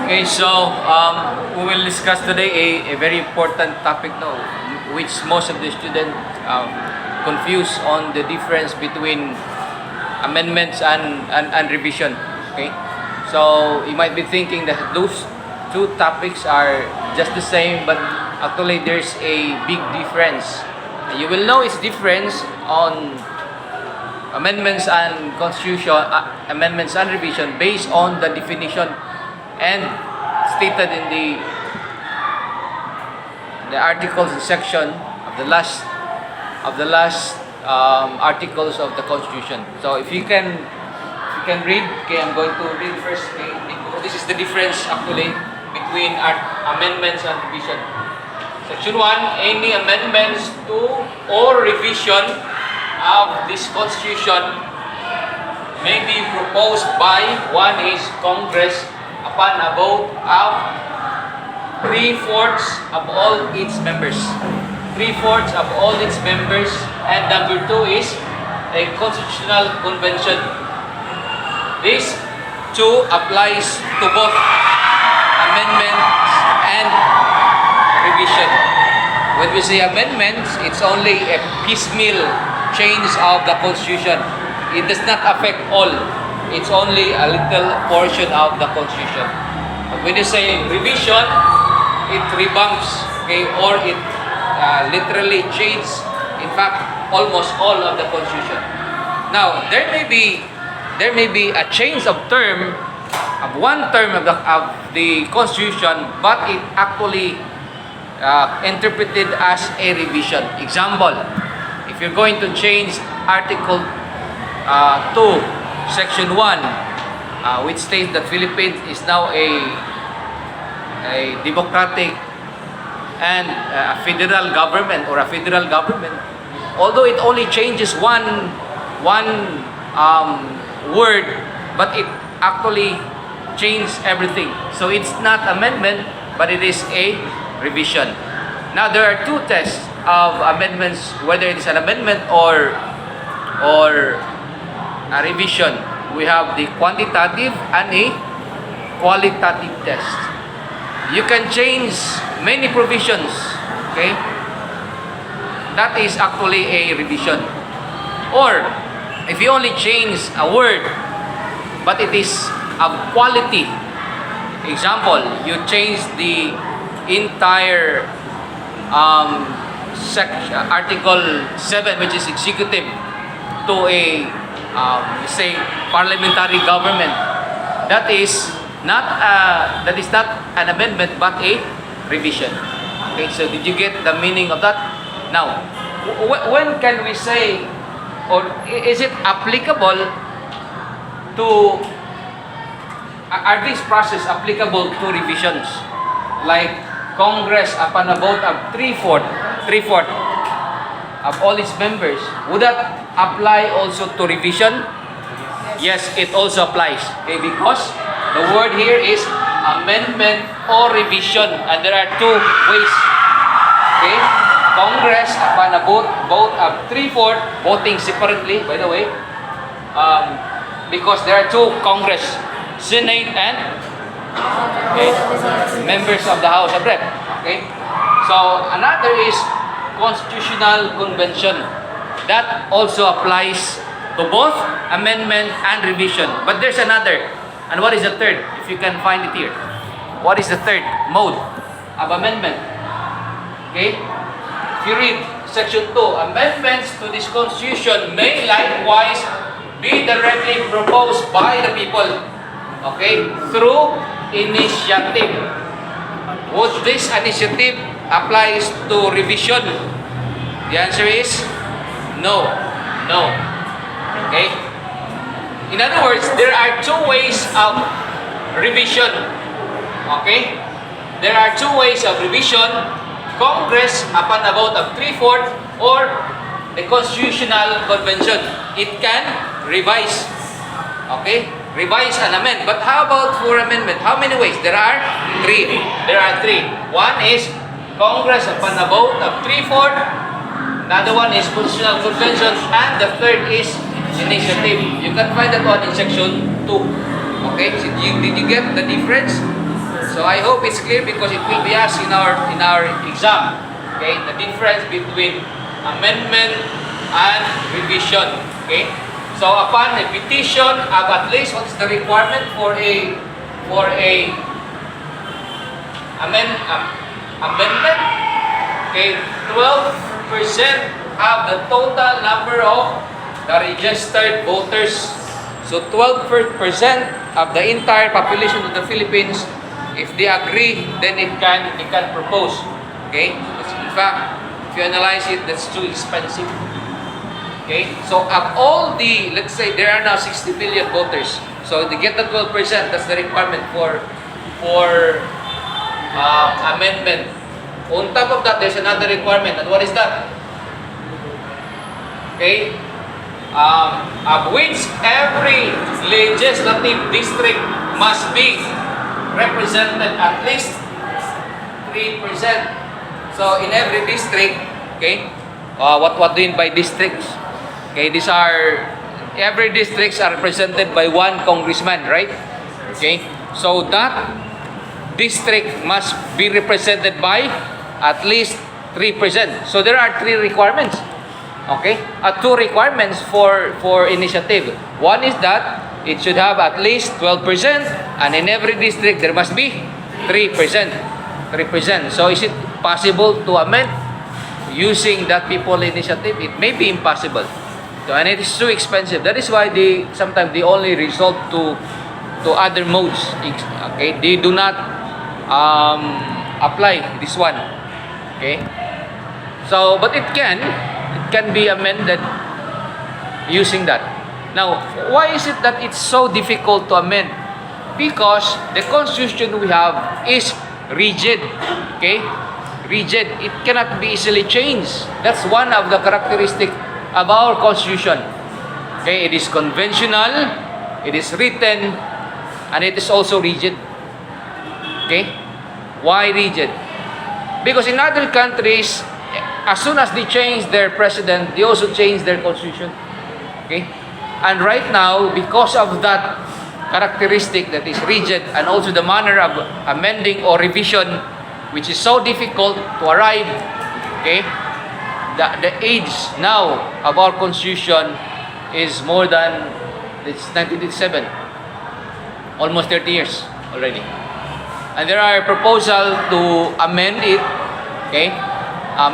Okay, so we will discuss today a very important topic now, which most of the students confuse on the difference between amendments and revision. Okay, so you might be thinking that those two topics are just the same, but actually there's a big difference. You will know its difference on amendments and constitution, amendments and revision based on the definition and stated in the articles and section of the last articles of the Constitution. So if you can read, okay, I'm going to read first. Okay, this is the difference actually between amendments and revision. Section 1, any amendments to or revision of this Constitution may be proposed by one is Congress upon a vote of 3/4 of all its members. 3/4 of all its members. And number 2 is a constitutional convention. This too applies to both amendments and revision. When we say amendments, it's only a piecemeal change of the Constitution. It does not affect all. It's only a little portion of the Constitution. But when you say revision, it revamps, okay, or it literally changes, in fact, almost all of the Constitution. Now, there may be a change of term, of one term of the Constitution, but it actually interpreted as a revision. Example, if you're going to change Article 2, Section 1, which states that Philippines is now a democratic and a federal government or a federal government, although it only changes one word, but it actually changed everything. So it's not amendment, but it is a revision. Now there are two tests of amendments, whether it is an amendment or a revision. We have the quantitative and a qualitative test. You can change many provisions, okay? That is actually a revision. Or if you only change a word, but it is of quality. Example, you change the entire Article 7, which is executive, to a say parliamentary government. That is not an amendment, but a revision. Okay, so did you get the meaning of that? Now, when can we say, or is it applicable to? Are these process applicable to revisions? Like Congress upon a vote of 3/4 of all its members, would that apply also to revision? Yes, it also applies. Okay, because the word here is amendment or revision, and there are two ways. Okay, Congress upon a vote of 3/4, voting separately, by the way, because there are two Congress, Senate and members of the House of Rep. Okay, so another is Constitutional Convention. That also applies to both amendment and revision. But there's another. And what is the third? If you can find it here. What is the third mode of amendment? Okay? If you read Section 2, amendments to this Constitution may likewise be directly proposed by the people. Okay? Through initiative. Would this initiative applies to revision? The answer is no. No. Okay? In other words, there are two ways of revision. Okay? There are two ways of revision. Congress upon a vote of 3/4 or the Constitutional Convention. It can revise. Okay? Revise and amend. But how about for amendment? How many ways? There are three. There are three. One is Congress upon a vote of 3/4. Another one is Constitutional Convention. And the third is initiative. You can find that one in Section 2. Okay? So did you get the difference? So I hope it's clear because it will be asked in our exam. Okay, the difference between amendment and revision. Okay, so upon a petition of at least what is the requirement for a amendment? Okay, 12% of the total number of the registered voters. So 12% of the entire population of the Philippines, if they agree, then it can propose. Okay? In fact, if you analyze it, that's too expensive. Okay? So of all the, let's say there are now 60 million voters. So to get the 12%, that's the requirement for amendment. On top of that, there's another requirement. And what is that? Okay? Of which every legislative district must be represented at least 3%. So in every district, okay, what do you mean by districts? Okay, every districts are represented by one congressman, right? Okay, so that district must be represented by at least 3%. So there are 3 requirements. Okay, 2 requirements for initiative. One is that it should have at least 12%, and in every district there must be 3%. 3%. So is it possible to amend using that people initiative? It may be impossible. So, and it is too expensive. That is why sometimes they only resort to other modes. Okay, they do not apply this one. Okay, so but it can be amended using that. Now, why is it that it's so difficult to amend? Because the constitution we have is rigid. Okay? Rigid. It cannot be easily changed. That's one of the characteristics of our constitution. Okay? It is conventional, it is written, and it is also rigid. Okay? Why rigid? Because in other countries, as soon as they change their president, they also change their constitution. Okay? And right now, because of that characteristic that is rigid and also the manner of amending or revision, which is so difficult to arrive, okay, the age now of our constitution is more than, it's 1987, almost 30 years already. And there are proposals to amend it, okay,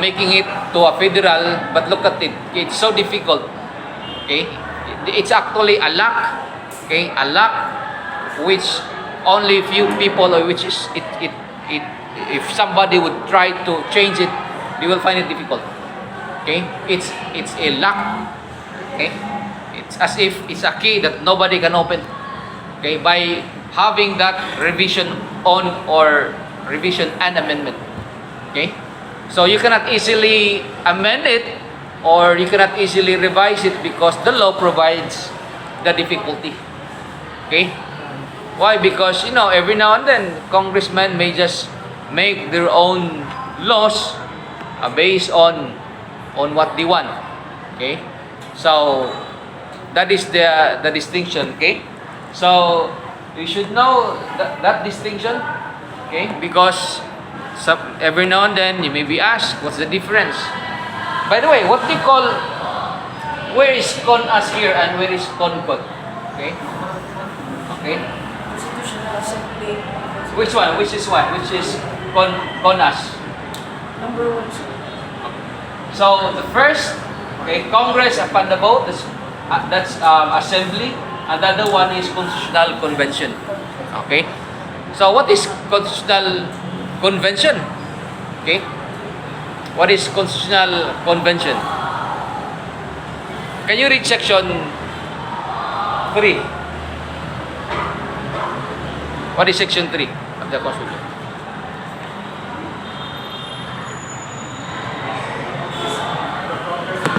making it to a federal, but look at it, it's so difficult. Okay, it's actually a lack, okay, a lack which only few people, or which is if somebody would try to change it, they will find it difficult. Okay, it's a lack. Okay, it's as if it's a key that nobody can open. Okay, by having that revision and amendment. Okay. So you cannot easily amend it or you cannot easily revise it because the law provides the difficulty. Okay? Why? Because, every now and then, congressmen may just make their own laws based on what they want. Okay? So, that is the distinction. Okay? So, you should know that distinction. Okay? Because every now and then you may be asked, what's the difference? By the way, what do you call, where is CONAS here and where is CONCOD? Okay? Okay? Constitutional Assembly. Which one? Which is what? Which is CONAS? Number 1. So the first, okay, Congress upon the vote, that's Assembly, and the other one is Constitutional Convention. Okay? So what is Constitutional Convention? Okay? What is Constitutional Convention? Can you read section 3? What is section 3 of the Constitution?